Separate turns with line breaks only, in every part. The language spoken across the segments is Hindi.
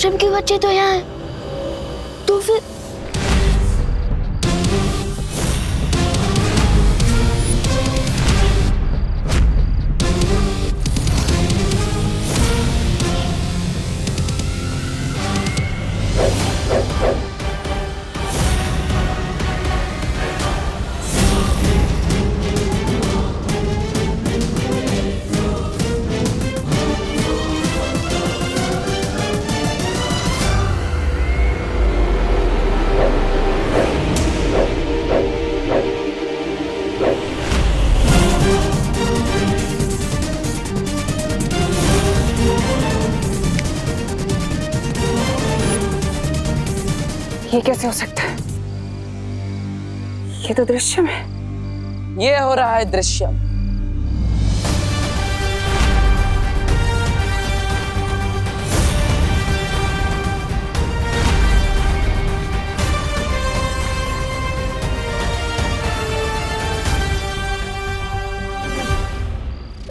आश्रम के बच्चे तो यहाँ हैं, तो फिर
ये कैसे हो सकता है? ये तो दृश्यम है।
ये हो रहा है दृश्यम।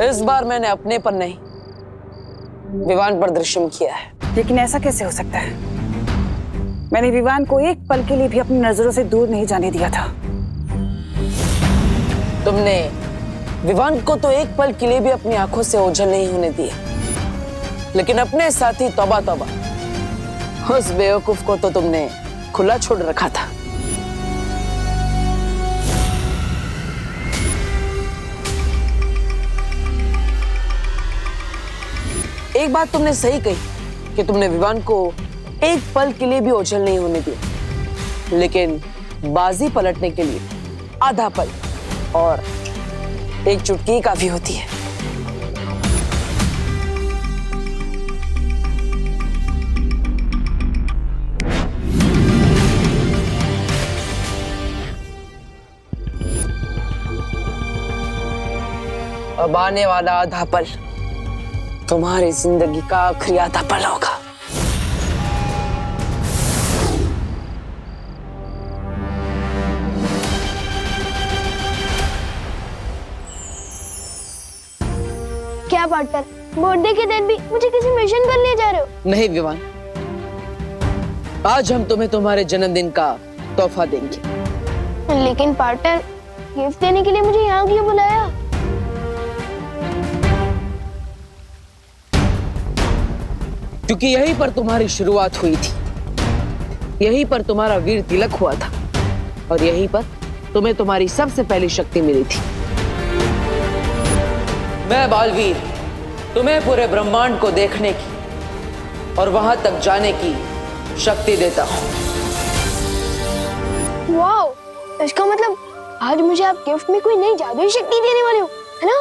इस बार मैंने अपने पर नहीं, विवान पर दृश्यम किया है।
लेकिन ऐसा कैसे हो सकता है? मैंने विवान को एक पल के लिए भी अपनी नजरों से दूर नहीं जाने दिया था।
तुमने विवान को तो एक पल के लिए भी अपनी आंखों से ओझल नहीं होने दिया, लेकिन अपने साथी तौबा तौबा, उस बेवकूफ को तो तुमने खुला छोड़ रखा था। एक बात तुमने सही कही कि तुमने विवान को एक पल के लिए भी ओझल नहीं होने दिया, लेकिन बाजी पलटने के लिए आधा पल और एक चुटकी काफी होती है। अब आने वाला आधा पल तुम्हारी जिंदगी का आखिरी आधा पल होगा।
क्या पार्टनर, बर्थडे के दिन भी मुझे किसी मिशन पर ले जा रहे हो?
नहीं विवान, आज हम तुम्हें तुम्हारे जन्मदिन का तोहफा देंगे।
लेकिन पार्टनर, गिफ्ट देने के लिए मुझे यहाँ क्यों बुलाया?
क्योंकि यहीं पर तुम्हारी शुरुआत हुई थी, यहीं पर तुम्हारा वीर तिलक हुआ था, और यहीं पर तुम्हें तुम्हारी सबसे पहली शक्ति मिली थी। मैं बालवीर तुम्हें पूरे ब्रह्मांड को देखने की और वहां तक जाने की शक्ति देता हूं।
वाओ, इसका मतलब आज मुझे आप गिफ्ट में कोई नई जादुई शक्ति देने वाले हो, है ना?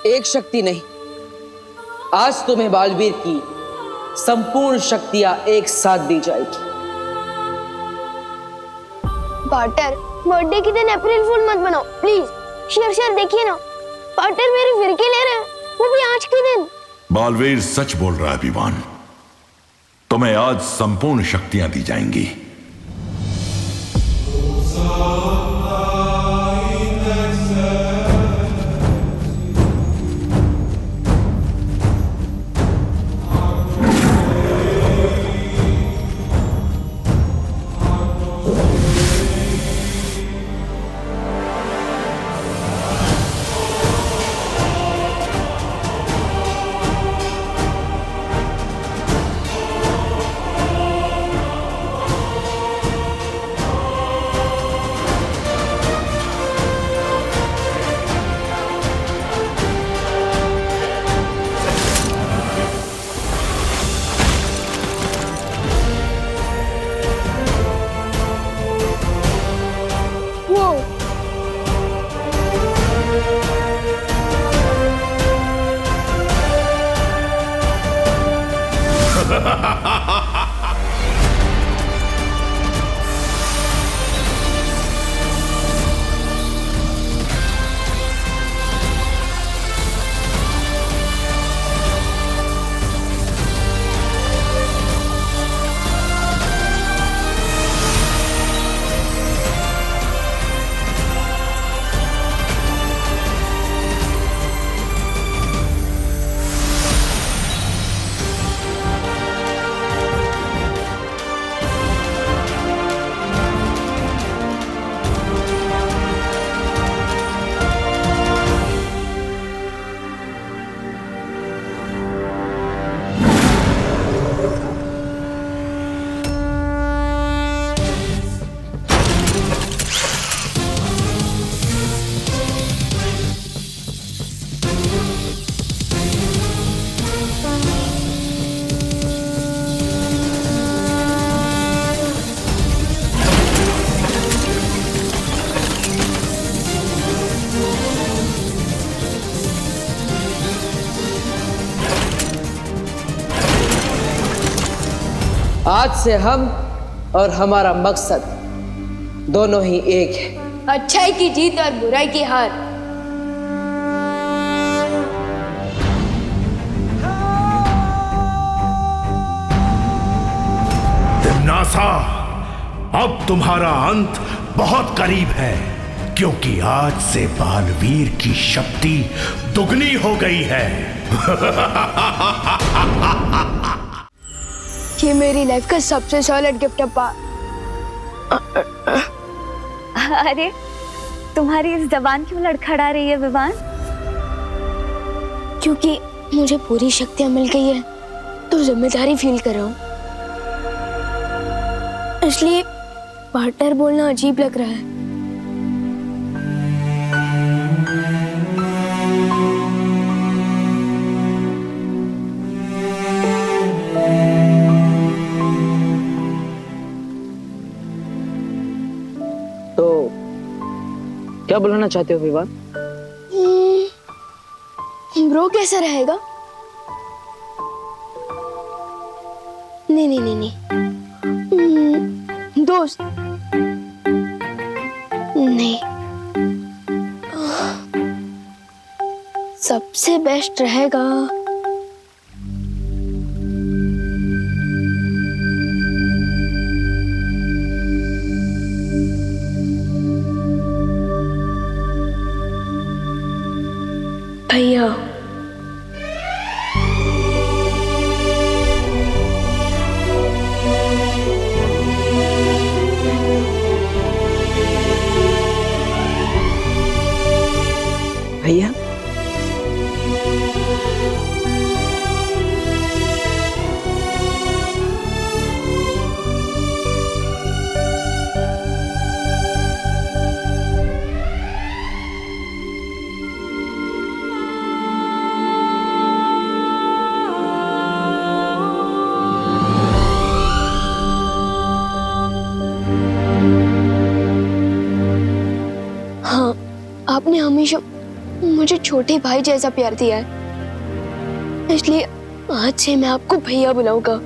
एक
शक्ति नहीं, आज तुम्हें बालवीर की संपूर्ण शक्तियां एक साथ दी जाएगी।
पार्टनर, बर्थडे के दिन अप्रैल फूल मत बनाओ प्लीज। शेर देखिए ना, पार्टनर मेरे फिरके ले रहे हैं, वो भी आज के दिन।
बालवीर सच बोल रहा है विवान, तुम्हें आज संपूर्ण शक्तियां दी जाएंगी।
आज से हम और हमारा मकसद दोनों ही एक है।
अच्छाई की जीत और बुराई की हार।
तिम्नासा, अब तुम्हारा अंत बहुत करीब है, क्योंकि आज से बालवीर की शक्ति दुगनी हो गई है।
ये मेरी लाइफ का सबसे सॉलिड गिफ्ट है पा।
अरे तुम्हारी इस जबान क्यों लड़खड़ा रही है विवान?
क्योंकि मुझे पूरी शक्तियां मिल गई है तो जिम्मेदारी फील कर रहा हूँ, इसलिए पार्टनर बोलना अजीब लग रहा है।
तो क्या बुलाना चाहते हो विवान?
ब्रो कैसा रहेगा? नहीं नहीं नहीं नहीं, दोस्त नहीं, सबसे बेस्ट रहेगा भैया।
भैया,
हाँ, आपने हमेशा मुझे छोटे भाई जैसा प्यार दिया है, इसलिए आज से मैं आपको भैया बुलाऊंगा।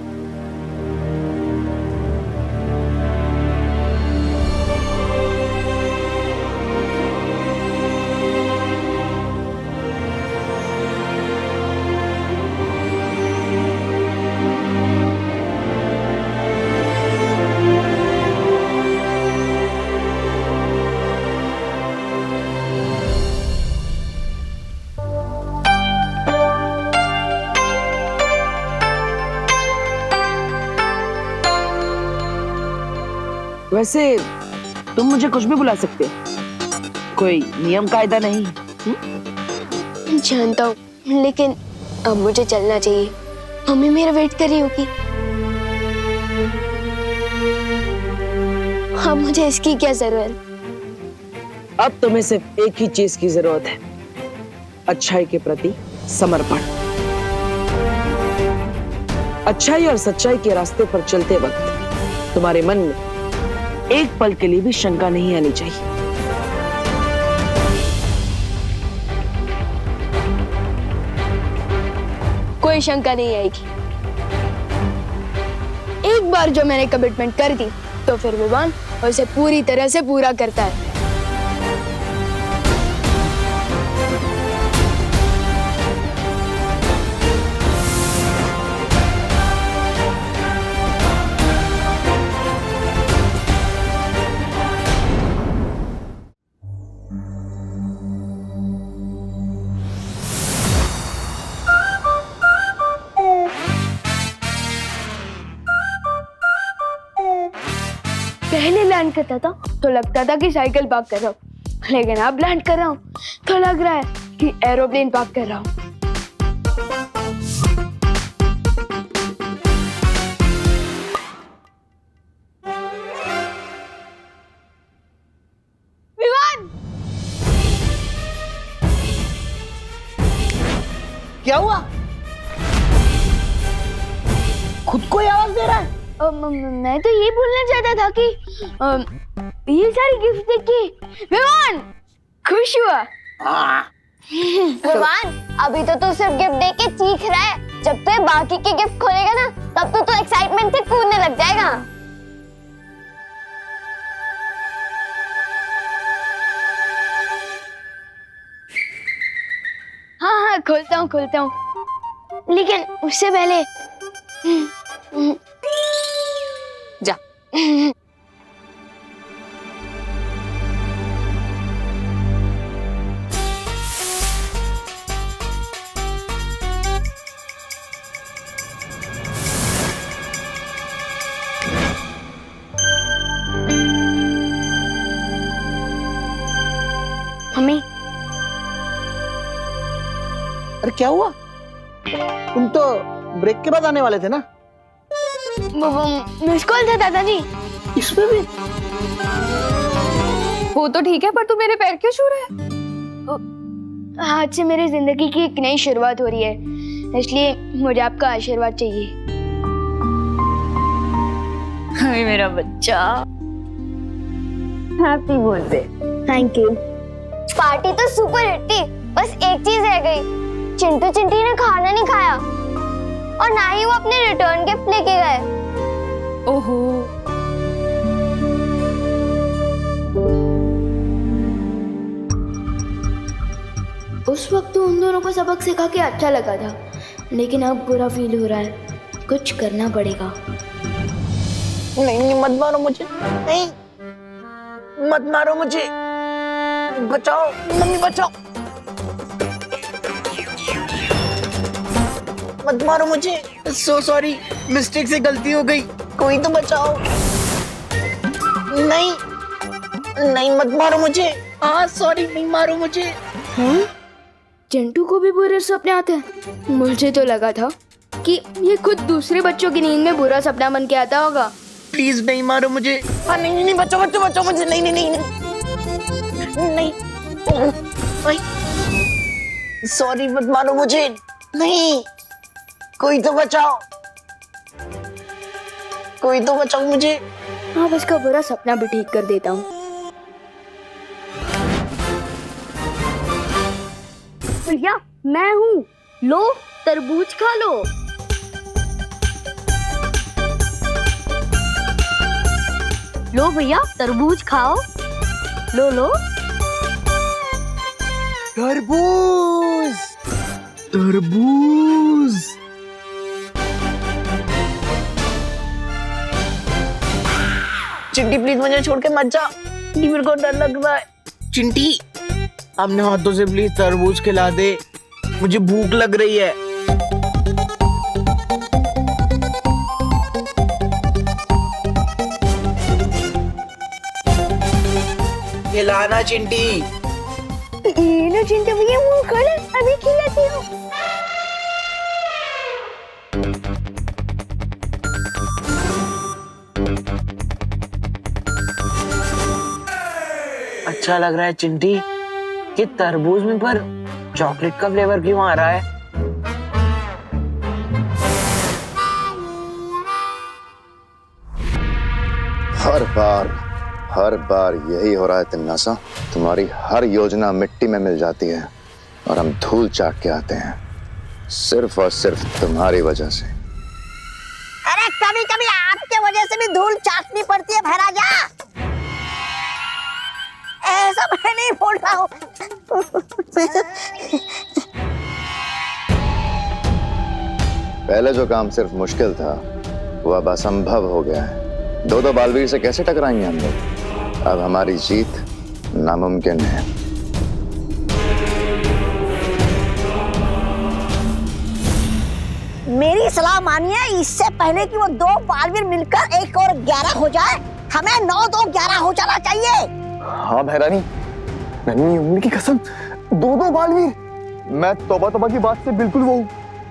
वैसे तुम मुझे कुछ भी बुला सकते हो, कोई नियम कायदा नहीं।
जानता हूँ, लेकिन अब मुझे चलना चाहिए, मम्मी मेरा वेट कर रही होगी। अब मुझे इसकी क्या जरूरत?
अब तुम्हें सिर्फ एक ही चीज की जरूरत है, अच्छाई के प्रति समर्पण। अच्छाई और सच्चाई के रास्ते पर चलते वक्त तुम्हारे मन में एक पल के लिए भी शंका नहीं आनी चाहिए।
कोई शंका नहीं आएगी। एक बार जो मैंने कमिटमेंट कर दी तो फिर विवान उसे पूरी तरह से पूरा करता है। पहले लैंड करता था तो लगता था कि साइकिल पार्क कर रहा हूँ, लेकिन अब लैंड कर रहा हूँ तो लग रहा है कि एरोप्लेन पार्क कर रहा हूँ। विवान!
क्या हुआ? खुद को ही आवाज दे रहा है?
मैं तो ये बोलना चाहता था कि ये सारी गिफ्ट देख के विवान खुश हुआ। विवान, अभी तो तू सिर्फ गिफ्ट देके चीख रहा है, जब तो बाकी के गिफ्ट खोलेगा ना, तब तो एक्साइटमेंट से कूदने लग जाएगा। हाँ, खोलता हूँ, लेकिन उससे पहले
जा।
मम्मी,
अरे क्या हुआ? तुम तो ब्रेक के बाद आने वाले थे ना?
मिस कॉल था दादाजी।
इसमें भी?
वो तो ठीक है, पर तू मेरे पैर क्यों छू रहा है?
आज से मेरी जिंदगी की एक नई शुरुआत हो रही है, इसलिए मुझे आपका आशीर्वाद चाहिए।
हाय मेरा बच्चा, happy birthday.
Thank you. Party तो सुपर हिट थी, बस एक चीज रह गई। चिंटू चिंटी ने खाना नहीं खाया और ना ही वो अपने रिटर्न गिफ्ट लेके गए।
ओहो,
उस वक्त तो उन दोनों को सबक सिखा के अच्छा लगा था, लेकिन अब बुरा फील हो रहा है। कुछ करना पड़ेगा।
नहीं, मत मारो मुझे, नहीं, मत मारो मुझे, बचाओ मम्मी, बचाओ, मत मारो मुझे। सो सॉरी, मिस्टेक से गलती हो गई, कोई तो बचाओ। नहीं नहीं, मत मारो मुझे। हाँ सॉरी, नहीं मारो मुझे।
चिंटू को भी बुरे सपने आते हैं? मुझे तो लगा था कि ये खुद दूसरे बच्चों की नींद में बुरा सपना बन के आता होगा।
प्लीज नहीं मारो मुझे। हाँ नहीं नहीं, बचाओ बचाओ बचाओ मुझे। नहीं नहीं नहीं नहीं नहीं, सॉरी, मत मारो मुझे। नहीं, कोई तो बचाओ, कोई तो बचाओ मुझे।
हाँ, बस का बुरा सपना भी ठीक कर देता हूँ।
भैया मैं हूँ, लो तरबूज खा लो। लो भैया तरबूज खाओ, लो लो।
तरबूज, तरबूज। चिंटी प्लीज मुझे छोड़ के मत जा, मेरे को डर लग रहा है। चिंटी, अपने हाथों से प्लीज तरबूज खिला दे, मुझे भूख लग रही है। खिलाना चिंटी।
ये लो चिंटू भैया, मुंह खोलो, अभी खिलाती हूँ।
अच्छा लग रहा है चिंटी कि तरबूज में पर चॉकलेट का फ्लेवर क्यों आ रहा है?
हर बार यही हो रहा है तिन्नासा। तुम्हारी हर योजना मिट्टी में मिल जाती है और हम धूल चाट के आते हैं, सिर्फ और सिर्फ तुम्हारी वजह से।
अरे कभी कभी आपके वजह से भी धूल चाटनी पड़ती है भैराजा। ऐसा मैं नहीं बोल रहा हूँ।
पहले जो काम सिर्फ मुश्किल था वो अब असंभव हो गया है। दो बालवीर से कैसे टकराएंगे हम लोग? अब हमारी जीत नामुमकिन है।
मेरी सलाह मानिए, इससे पहले कि वो दो बालवीर मिलकर 1 और 11 हो जाए, हमें 9 2 11 हो जाना चाहिए।
हाँ भैरानी, नन्ही उम्र की कसम, 2 बालवीर। मैं तौबा की बात से बिल्कुल वो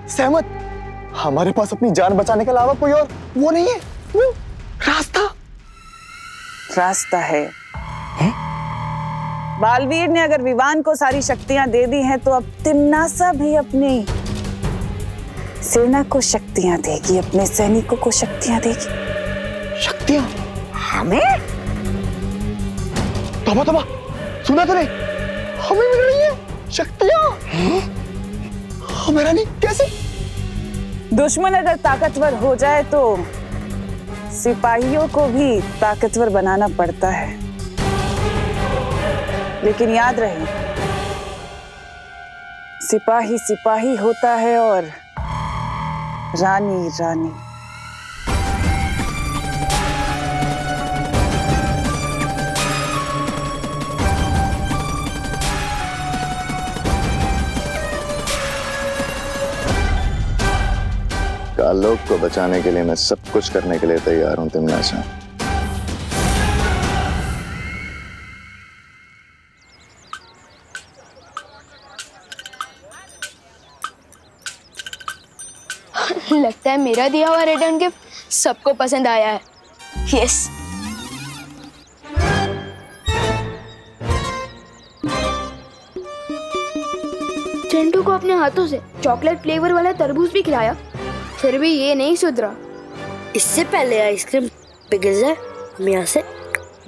सहमत। हमारे पास अपनी जान बचाने के अलावा कोई और वो नहीं है, वो
रास्ता है? बालवीर ने अगर विवान को सारी शक्तियां दे दी हैं, तो अब तिम्नासा भी अपनी सेना को शक्तियां देगी, अपने सैनिकों को शक्तियां देगी।
शक्तियां?
हमें?
तौबा, सुना तूने? हमें मिल रही है शक्तियां। हाँ भैरानी, कैसे?
दुश्मन अगर ताकतवर हो जाए तो सिपाहियों को भी ताकतवर बनाना पड़ता है। लेकिन याद रहे, सिपाही सिपाही होता है और रानी रानी।
कालोक को बचाने के लिए मैं सब कुछ करने के लिए तैयार हूं तिम्नासा।
लगता है मेरा दिया हुआ रिटर्न गिफ्ट सबको पसंद आया है। यस। चिंटू को अपने हाथों से चॉकलेट फ्लेवर वाला तरबूज भी खिलाया, फिर भी ये नहीं सुधरा।
इससे पहले आइसक्रीम पिघल जाए हम यहाँ से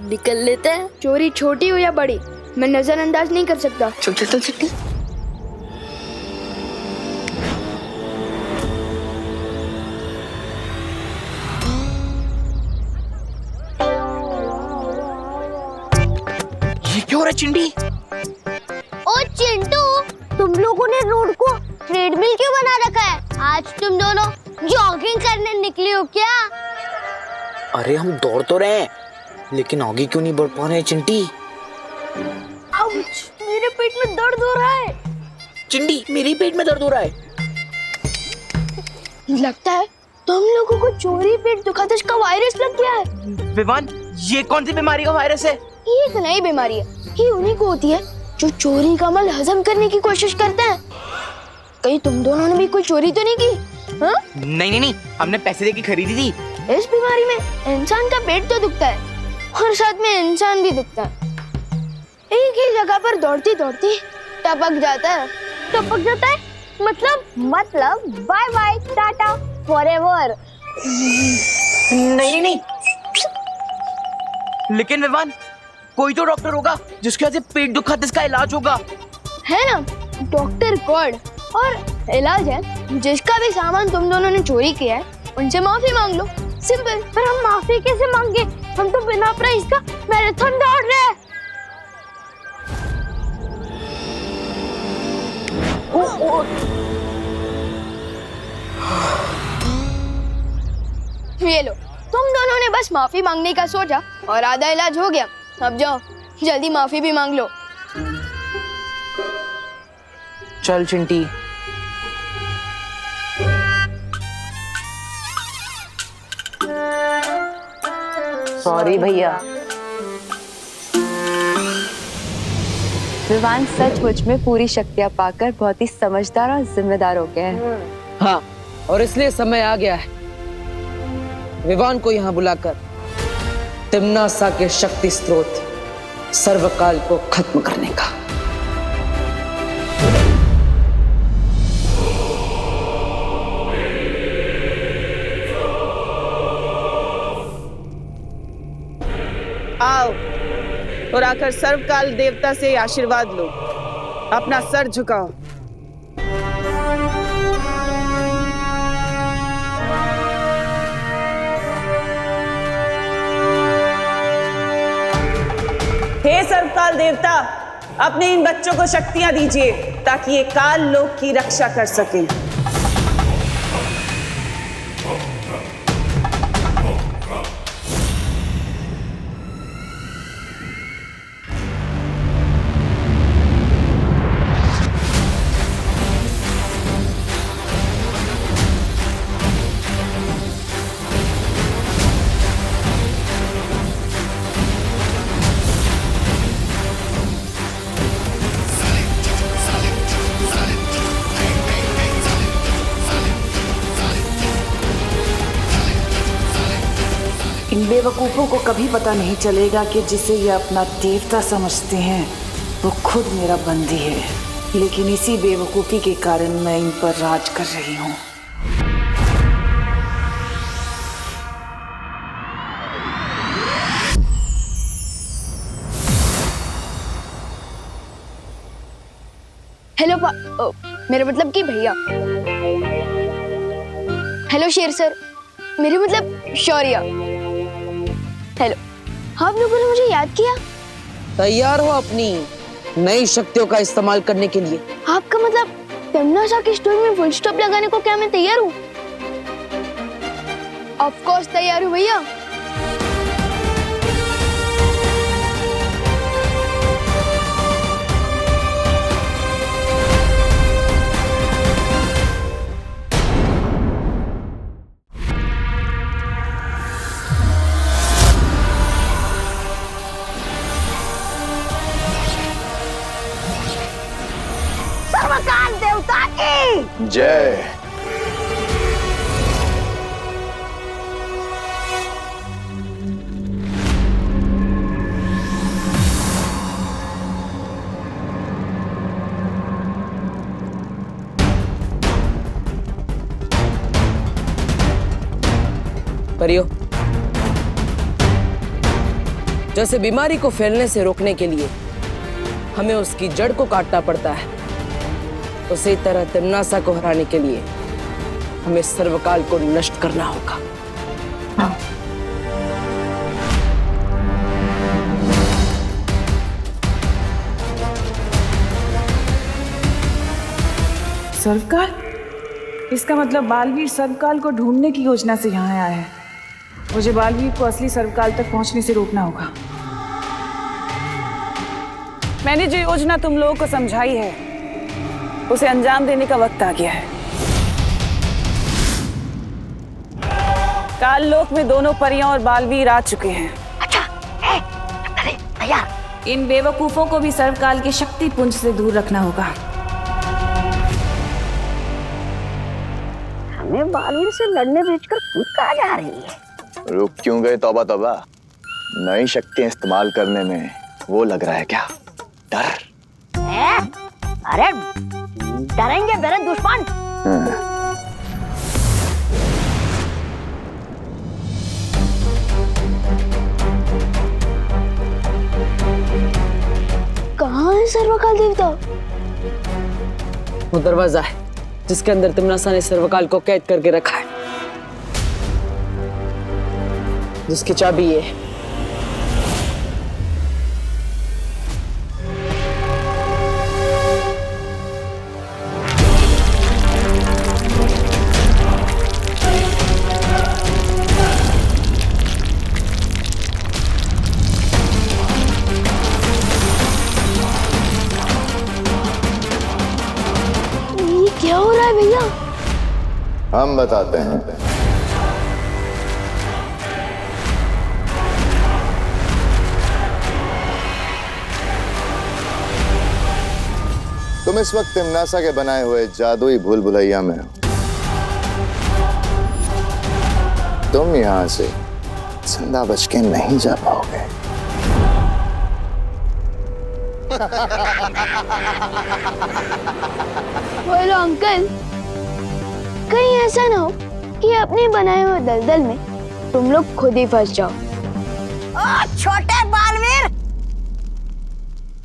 निकल लेते हैं।
चोरी छोटी हो या बड़ी, मैं नजरअंदाज नहीं कर सकता।
चल चल चल चल।
ये क्यों हो रहा है चिंटी?
ओ चिंटू, तुम लोगों ने रोड को ट्रेडमिल क्यों बना रखा है? आज तुम दोनों जॉगिंग करने निकले हो क्या?
अरे हम दौड़ तो रहे हैं, लेकिन आगे क्यों नहीं बढ़ पा रहे हैं चिंटी?
आउच, मेरे पेट में दर्द हो रहा है।
चिंटी, मेरे पेट में दर्द हो रहा है।
लगता है तुम लोगों को चोरी पेट दुखादश का वायरस लग गया है।
विवान, ये कौन सी बीमारी का वायरस है?
ये एक नई बीमारी है, ये उन्हीं को होती है जो चोरी का माल हजम करने की कोशिश करते हैं। कहीं तुम दोनों ने भी कोई चोरी तो नहीं की? हाँ?
नहीं, हमने पैसे देके खरीदी थी।
इस बीमारी में इंसान का पेट तो दुखता है और साथ में इंसान भी दुखता है। एक ही जगह पर दौड़ती दौड़ती टपक जाता है। टपक जाता है मतलब बाय बाय टाटा फॉरएवर।
नहीं, लेकिन विवान, कोई तो डॉक्टर होगा जिसके वजह से पेट दुखा जिसका इलाज होगा।
है ना, डॉक्टर गॉड। और इलाज है, जिसका भी सामान तुम दोनों ने चोरी किया है उनसे माफी मांग लो। सिंपल। पर हम माफी कैसे मांगे? हम तो बिना प्राइस का मैराथन दौड़ रहे हैं। ये लो, तुम दोनों ने बस माफी मांगने का सोचा और आधा इलाज हो गया। अब जाओ, जल्दी माफी भी मांग लो।
चल चिंटी।
सॉरी भैया।
विवान सचमुच में पूरी शक्तियां पाकर बहुत ही समझदार और जिम्मेदार हो गया है।
हाँ, और इसलिए समय आ गया है विवान को यहाँ बुलाकर तिम्नासा के शक्ति स्रोत सर्वकाल को खत्म करने का।
आओ और आकर सर्वकाल देवता से आशीर्वाद लो। अपना सर झुकाओ। हे सर्वकाल देवता, अपने इन बच्चों को शक्तियां दीजिए ताकि ये काल लोक की रक्षा कर सकें।
इन बेवकूफ़ों को कभी पता नहीं चलेगा कि जिसे ये अपना देवता समझते हैं वो खुद मेरा बंदी है। लेकिन इसी बेवकूफ़ी के कारण मैं इन पर राज कर रही हूँ।
हेलो मेरा मतलब कि भैया, हेलो शेर सर, मेरे मतलब शौर्य। हेलो, आप लोगों ने मुझे याद किया?
तैयार हो अपनी नई शक्तियों का इस्तेमाल करने के लिए?
आपका मतलब तमन्ना की स्टोरी में फुल स्टॉप लगाने को क्या मैं तैयार हूँ? ऑफ कोर्स तैयार हूँ भैया।
सर्वकाल देवता की
जय।
परियो, जैसे बीमारी को फैलने से रोकने के लिए हमें उसकी जड़ को काटना पड़ता है, उसी तरह तिम्नासा को हराने के लिए हमें सर्वकाल को नष्ट करना होगा।
सर्वकाल? इसका मतलब बालवीर सर्वकाल को ढूंढने की योजना से यहाँ आया है। मुझे बालवीर को असली सर्वकाल तक पहुंचने से रोकना होगा। मैंने जो योजना तुम लोगों को समझाई है उसे अंजाम देने का वक्त आ गया है। काल लोक में दोनों परियां और बालवीर आ चुके हैं।
अच्छा, भैया
इन बेवकूफों को भी सर्वकाल के शक्ति पुंज से दूर रखना होगा।
हमें बालवीर से लड़ने भेजकर खुद कहाँ जा रही है?
रुक क्यों गए तौबा तौबा? नई शक्तियां इस्तेमाल करने में वो लग रहा है क्या डर?
अरे डरेंगे मेरे दुश्मन।
कहाँ है सर्वकाल देवता?
वो दरवाजा है जिसके अंदर तिम्नासा ने सर्वकाल को कैद करके रखा है, जिसकी चाबी ये है।
ये क्या हो रहा है भैया?
हम बताते हैं। तुम इस वक्त तिम्नासा के बनाए हुए जादुई भूल भुलैया में हो। तुम यहां से जिंदा बच के नहीं जा पाओगे।
बोलो अंकल, कहीं ऐसा ना हो कि अपने बनाए हुए दलदल में तुम लोग खुद ही फंस जाओ।
ओ छोटे बालवीर,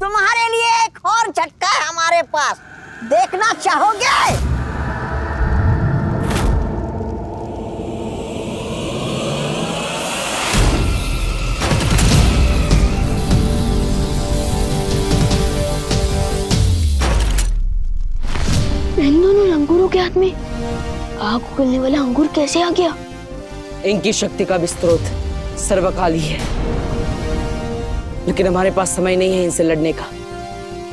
तुम्हारे लिए एक और झटका है हमारे पास, देखना चाहोगे?
इन दोनों लंगूरों के हाथ में आग उगलने वाला अंगूर कैसे आ गया?
इनकी शक्ति का भी स्रोत सर्वकाल ही है, लेकिन हमारे पास समय नहीं है इनसे लड़ने का।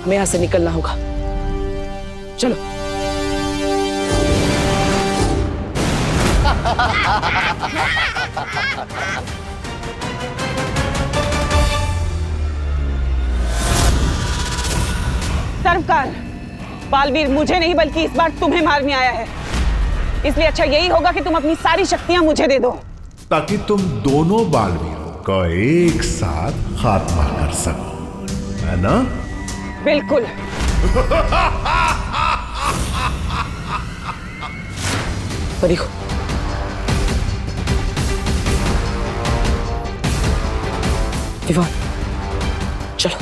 हमें यहां से निकलना होगा। चलो।
सर्वकाल, बालवीर मुझे नहीं बल्कि इस बार तुम्हें मारने आया है, इसलिए अच्छा यही होगा कि तुम अपनी सारी शक्तियां मुझे दे दो,
ताकि तुम दोनों बालवीरों का एक साथ खात्मा कर सको, है ना?
बिल्कुल।
परियो, विवान, चलो।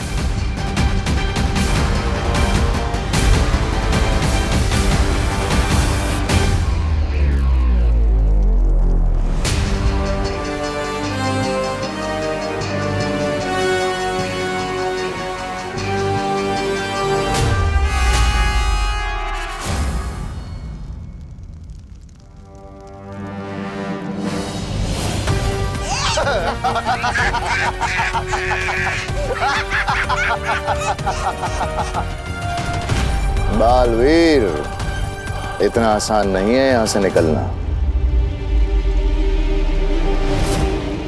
बालवीर, इतना आसान नहीं है यहां से निकलना।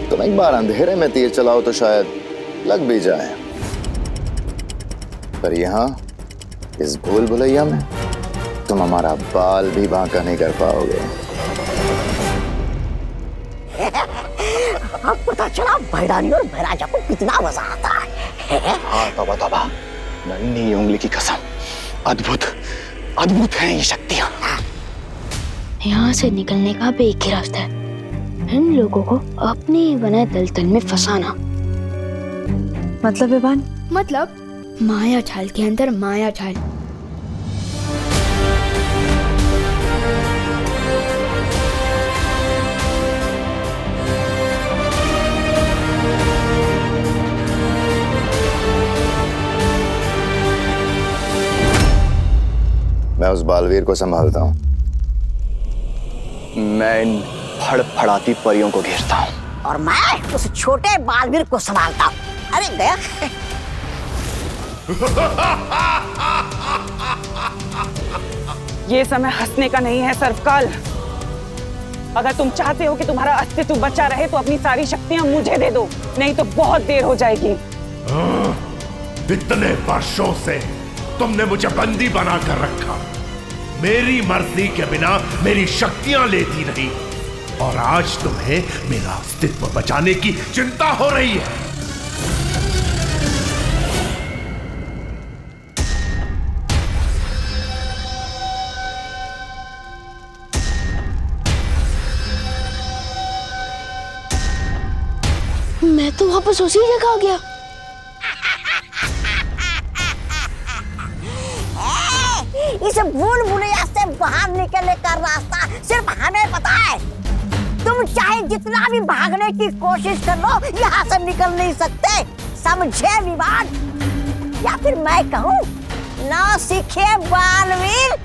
तुम एक बार अंधेरे में तीर चलाओ तो शायद लग भी जाए, पर यहां इस भूल भुलैया में तुम हमारा बाल भी बांका नहीं कर पाओगे।
अब पता चला भैरानी और भैराजा को कितना मजा आता है।
हाँ तौबा तौबा, नन्ही उंगली की कसम, अद्भुत अद्भुत है ये शक्तियां।
यहाँ से निकलने का भी एक ही रास्ता है, इन लोगों को अपने ही बनाए दलदल में फंसाना।
मतलब विवान?
मतलब माया जाल के अंदर माया जाल।
मैं उस बालवीर को संभालता हूँ।
मैं इन फड़फड़ाती परियों को घेरता हूँ।
और मैं उस छोटे बालवीर को संभालता हूँ। अरे गया।
ये समय हंसने का नहीं है सर्वकाल। अगर तुम चाहते हो कि तुम्हारा अस्तित्व बचा रहे तो अपनी सारी शक्तियां मुझे दे दो, नहीं तो बहुत देर हो जाएगी।
इतने वर्षों से तुमने मुझे बंदी बनाकर रखा, मेरी मर्जी के बिना मेरी शक्तियां लेती रही, और आज तुम्हें मेरा अस्तित्व बचाने की चिंता हो रही है।
मैं तो वापस उसी जगह आ गया।
इस भूल भुलैया से बाहर निकलने का रास्ता सिर्फ हमें पता है। तुम चाहे जितना भी भागने की कोशिश कर लो, यहाँ से निकल नहीं सकते, समझे विवान? या फिर मैं कहूँ, ना सीखे बालवीर।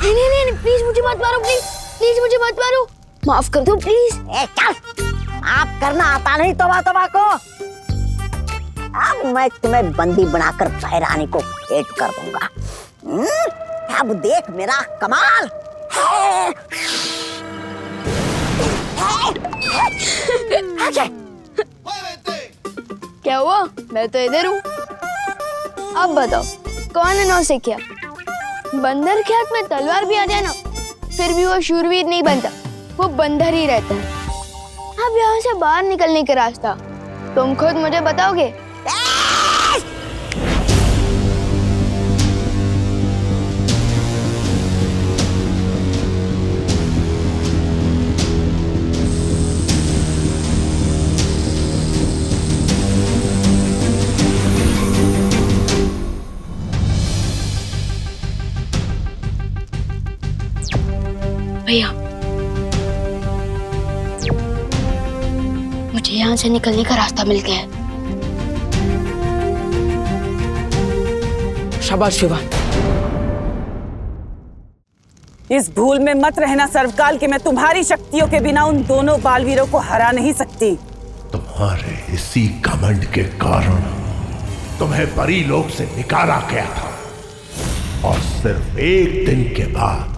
नहीं, प्लीज मुझे मत मारो, प्लीज मुझे मत मारो, माफ कर दो प्लीज।
चल, माफ करना आता नहीं तौबा तौबा को। अब मैं तुम्हें बंदी बनाकर भैरानी को भेंट कर दूंगा। अब देख मेरा कमाल।
क्या हुआ? मैं तो इधर हूँ। अब बताओ कौन है नौसिखिया? बंदर के हाथ में तलवार भी आ जाए ना, फिर भी वो शूरवीर नहीं बनता, वो बंदर ही रहता है। अब यहाँ से बाहर निकलने का रास्ता तुम खुद मुझे बताओगे? भैया, मुझे यहाँ से निकलने का रास्ता मिल गया है।
शाबाश विवान। इस भूल में मत रहना सर्वकाल कि मैं तुम्हारी शक्तियों के बिना उन दोनों बालवीरों को हरा नहीं सकती।
तुम्हारे इसी घमंड के कारण तुम्हें परीलोक से निकाला गया था, और सिर्फ एक दिन के बाद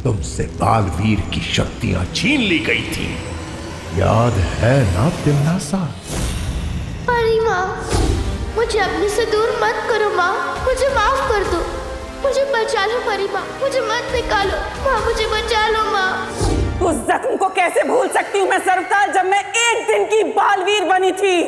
तुमसे बालवीर की शक्तियां छीन ली गई थी। याद है ना तिमनासा?
परी माँ, मुझे अपने से दूर मत करो माँ, मुझे माफ कर दो, मुझे बचा लो परी माँ, मुझे मत निकालो माँ, मुझे बचा लो माँ।
उस जख्म को कैसे भूल सकती हूँ मैं सर्वकाल, जब मैं एक दिन की बालवीर बनी थी।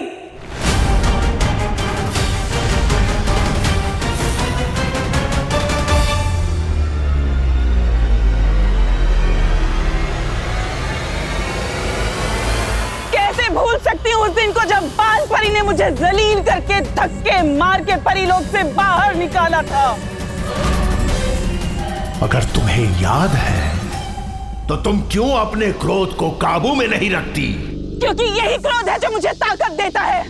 भूल सकती हूँ उस दिन को जब बाल परी ने मुझे जलील करके धक्के मार के परीलोक से बाहर निकाला था।
अगर तुम्हें याद है तो तुम क्यों अपने क्रोध को काबू में नहीं रखती?
क्योंकि यही क्रोध है जो मुझे ताकत देता है,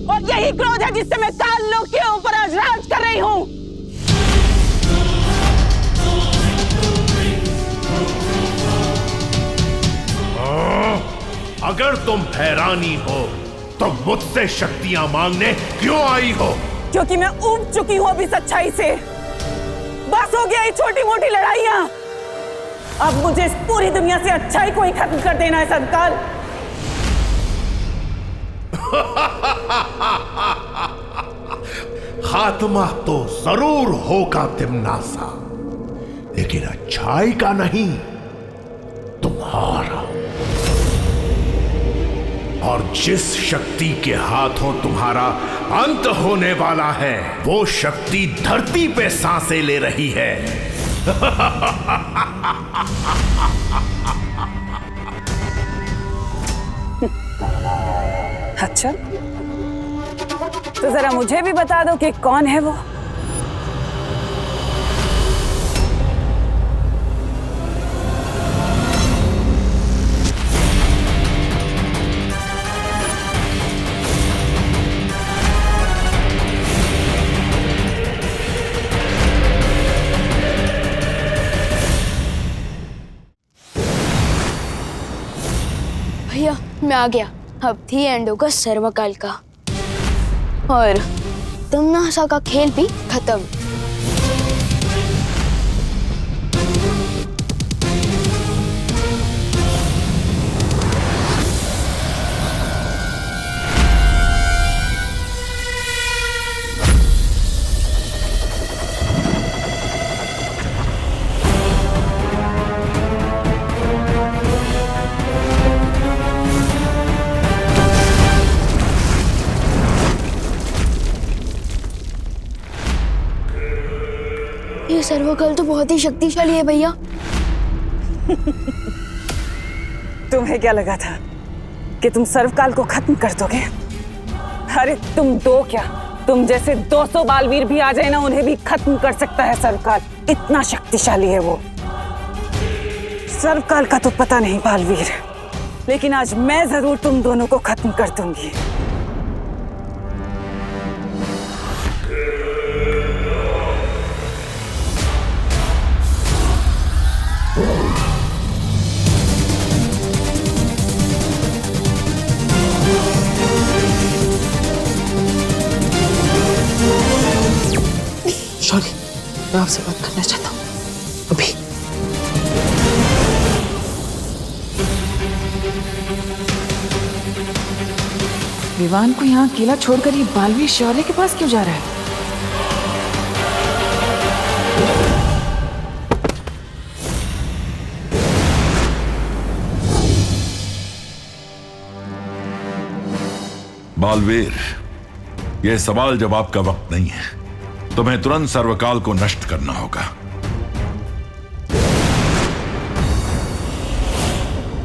और यही क्रोध है जिससे मैं काल लोक के ऊपर आज राज कर रही हूँ।
अगर तुम भैरानी हो तुम मुझसे शक्तियां मांगने क्यों आई हो?
क्योंकि मैं ऊब चुकी हूं अभी सच्चाई से। बस हो गया ये छोटी मोटी लड़ाइयां। अब मुझे इस पूरी दुनिया से अच्छाई को ही खत्म कर देना है सरकार।
खात्मा तो जरूर होगा तिमनासा, लेकिन अच्छाई का नहीं, तुम्हारा। और जिस शक्ति के हाथों तुम्हारा अंत होने वाला है, वो शक्ति धरती पे सांसें ले रही है।
अच्छा, तो जरा मुझे भी बता दो कि कौन है वो।
भैया मैं आ गया। अब थी एंड होगा सर्वकाल का, और तिमनासा का खेल भी खत्म। ये सर्वकाल तो बहुत ही शक्तिशाली है भैया।
तुम्हें क्या लगा था कि तुम सर्वकाल को खत्म कर दोगे? अरे तुम दो क्या, तुम जैसे 200 बालवीर भी आ जाए ना, उन्हें भी खत्म कर सकता है सर्वकाल। इतना शक्तिशाली है वो। सर्वकाल का तो पता नहीं बालवीर, लेकिन आज मैं जरूर तुम दोनों को खत्म कर दूंगी।
शौर्य, मैं आपसे बात करना चाहता हूँ अभी।
विवान को यहाँ अकेला छोड़कर ये बालवीर शौर्य के पास क्यों जा रहा है?
बालवीर, यह सवाल जवाब का वक्त नहीं है। तुम्हें तुरंत सर्वकाल को नष्ट करना होगा।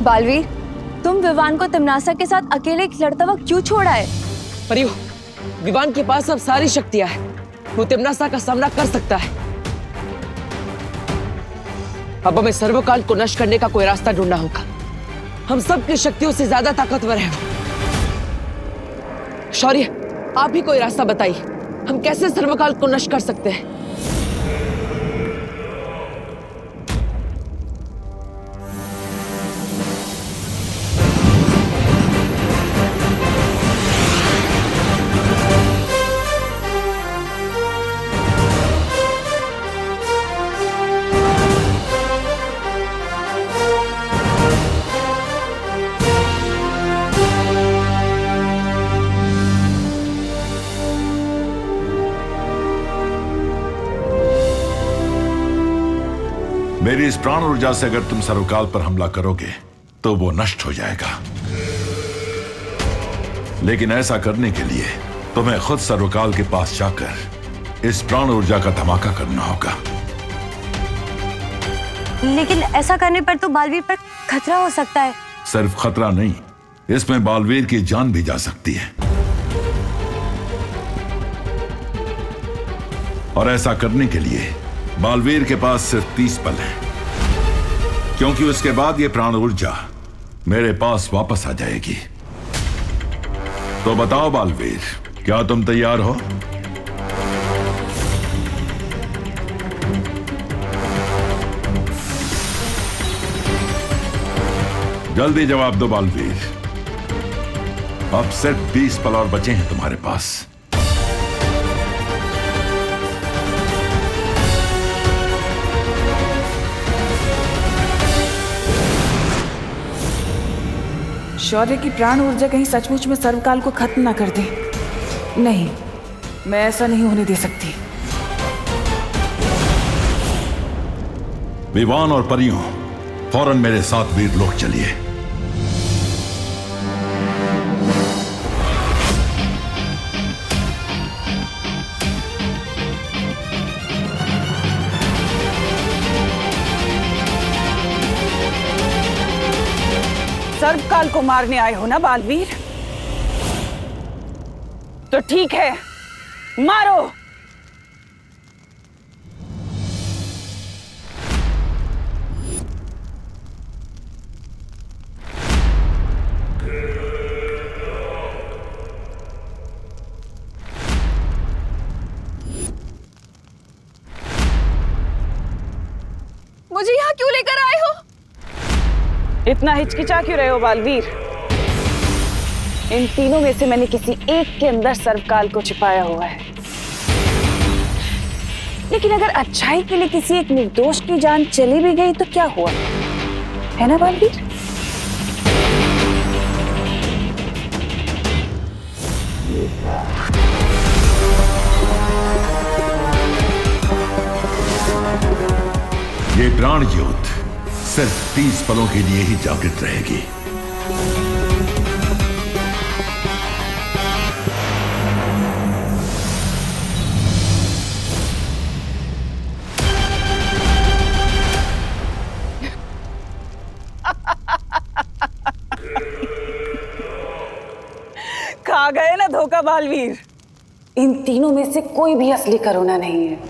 बालवीर, तुम विवान को तिमनासा के साथ अकेले लड़ता हुआ क्यों छोड़ा है?
परियो, विवान के पास अब सारी शक्तियां हैं। वो तिमनासा का सामना कर सकता है। अब हमें सर्वकाल को नष्ट करने का कोई रास्ता ढूंढना होगा। हम सबकी शक्तियों से ज्यादा ताकतवर है वो। शौर्य, आप ही कोई रास्ता बताइए। हम कैसे सर्वकाल को नष्ट कर सकते हैं?
मेरी इस प्राण ऊर्जा से अगर तुम सर्वकाल पर हमला करोगे तो वो नष्ट हो जाएगा, लेकिन ऐसा करने के लिए तुम्हें खुद सर्वकाल के पास जाकर इस प्राण ऊर्जा का धमाका करना होगा।
लेकिन ऐसा करने पर तो बालवीर पर खतरा हो सकता है।
सिर्फ खतरा नहीं, इसमें बालवीर की जान भी जा सकती है। और ऐसा करने के लिए बालवीर के पास सिर्फ 30 पल है, क्योंकि उसके बाद ये प्राण ऊर्जा मेरे पास वापस आ जाएगी। तो बताओ बालवीर, क्या तुम तैयार हो? जल्दी जवाब दो बालवीर। अब सिर्फ 20 पल और बचे हैं तुम्हारे पास।
शौर्य की प्राण ऊर्जा कहीं सचमुच में सर्वकाल को खत्म ना कर दे। नहीं, मैं ऐसा नहीं होने दे सकती।
विवान और परियों, फौरन मेरे साथ वीरलोक चलिए।
सर्वकाल को मारने आए हो ना बालवीर? तो ठीक है, मारो।
मुझे यहाँ क्यों लेकर आए हो?
इतना हिचकिचा क्यों रहे हो बालवीर? इन तीनों में से मैंने किसी एक के अंदर सर्वकाल को छिपाया हुआ है। लेकिन अगर अच्छाई के लिए किसी एक निर्दोष की जान चली भी गई तो क्या हुआ, है ना बालवीर?
ये प्राण ज्योत सिर्फ 30 पलों के लिए ही जागृत रहेगी।
खा गए ना धोखा बालवीर। इन तीनों में से कोई भी असली करुणा नहीं है।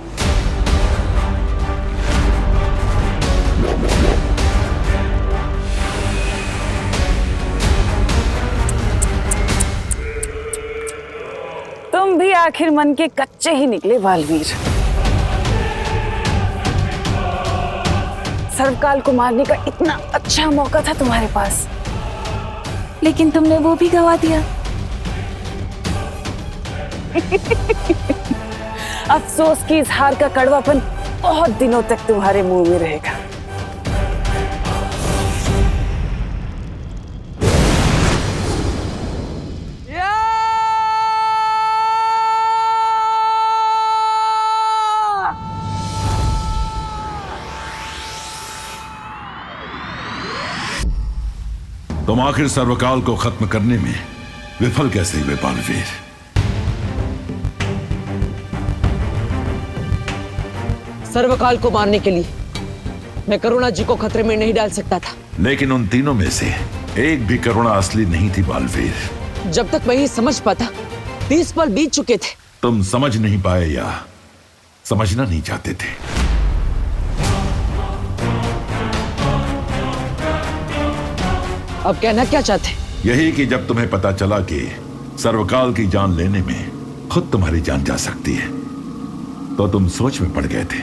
तुम भी आखिर मन के कच्चे ही निकले बालवीर। सर्वकाल को मारने का इतना अच्छा मौका था तुम्हारे पास,
लेकिन तुमने वो भी गवा दिया।
अफसोस की इस हार का कड़वापन बहुत दिनों तक तुम्हारे मुंह में रहेगा।
तुम आखिर सर्वकाल को खत्म करने में विफल कैसे हुए बालवीर?
सर्वकाल को मारने के लिए मैं करुणा जी को खतरे में नहीं डाल सकता था।
लेकिन उन तीनों में से एक भी करुणा असली नहीं थी बालवीर।
जब तक मैं ये समझ पाता 30 पल बीत चुके थे।
तुम समझ नहीं पाए या समझना नहीं चाहते थे?
अब कहना क्या चाहते?
यही कि जब तुम्हें पता चला कि सर्वकाल की जान लेने में खुद तुम्हारी जान जा सकती है तो तुम सोच में पड़ गए थे।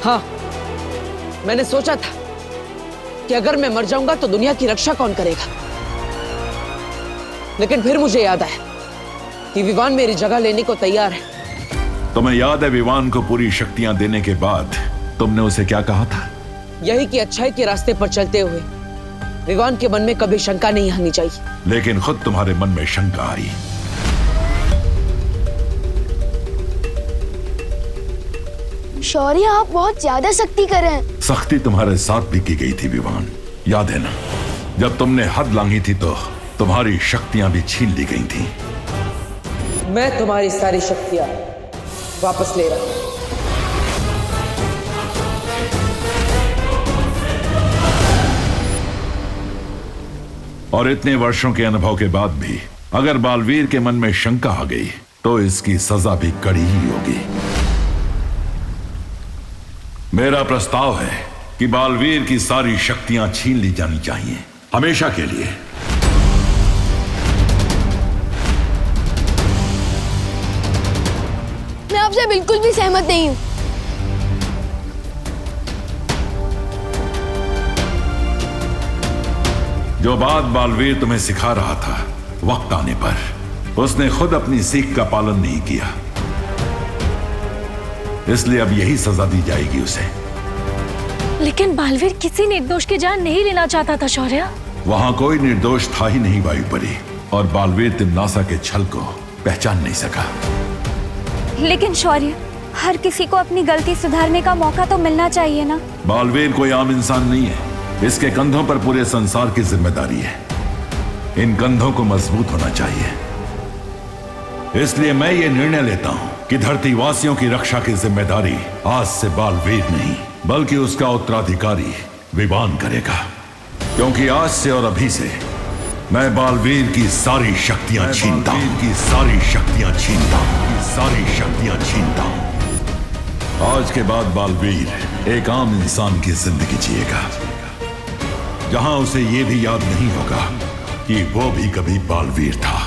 हाँ, मैंने सोचा था कि अगर मैं मर जाऊंगा तो दुनिया की रक्षा कौन करेगा। लेकिन फिर मुझे याद आया कि विवान मेरी जगह लेने को तैयार है।
तुम्हें याद है विवान को पूरी शक्तियां देने के बाद तुमने उसे क्या कहा था?
यही कि अच्छाई के रास्ते पर चलते हुए विवान के मन में कभी शंका नहीं आनी चाहिए।
लेकिन खुद तुम्हारे मन में शंका आई।
शौर्य, आप बहुत ज्यादा सख्ती कर रहे हैं।
सख्ती तुम्हारे साथ भी की गई थी विवान, याद है ना? जब तुमने हद लांघी थी तो तुम्हारी शक्तियां भी छीन ली गई थी।
मैं तुम्हारी सारी शक्तियां वापस ले रहा हूं।
और इतने वर्षों के अनुभव के बाद भी अगर बालवीर के मन में शंका आ गई तो इसकी सजा भी कड़ी ही होगी। मेरा प्रस्ताव है कि बालवीर की सारी शक्तियां छीन ली जानी चाहिए, हमेशा के लिए।
मैं आपसे बिल्कुल भी सहमत नहीं हूँ।
जो बात बालवीर तुम्हें सिखा रहा था, वक्त आने पर उसने खुद अपनी सीख का पालन नहीं किया, इसलिए अब यही सजा दी जाएगी उसे।
लेकिन बालवीर किसी निर्दोष की जान नहीं लेना चाहता था शौर्य।
वहां कोई निर्दोष था ही नहीं वायुपरी, और बालवीर तिमनासा के छल को पहचान नहीं सका।
लेकिन शौर्य, हर किसी को अपनी गलती सुधारने का मौका तो मिलना चाहिए ना।
बालवीर कोई आम इंसान नहीं है, इसके कंधों पर पूरे संसार की जिम्मेदारी है। इन कंधों को मजबूत होना चाहिए। इसलिए मैं ये निर्णय लेता हूं कि धरतीवासियों की रक्षा की जिम्मेदारी आज से बालवीर नहीं, बल्कि उसका उत्तराधिकारी विवान करेगा। क्योंकि आज से और अभी से मैं बालवीर की सारी शक्तियां छीनता हूं, की सारी शक्तियां छीनता हूं, सारी शक्तियां छीनता हूं। आज के बाद बालवीर एक आम इंसान की जिंदगी जिएगा, जहां उसे यह भी याद नहीं होगा कि वो भी कभी बालवीर था।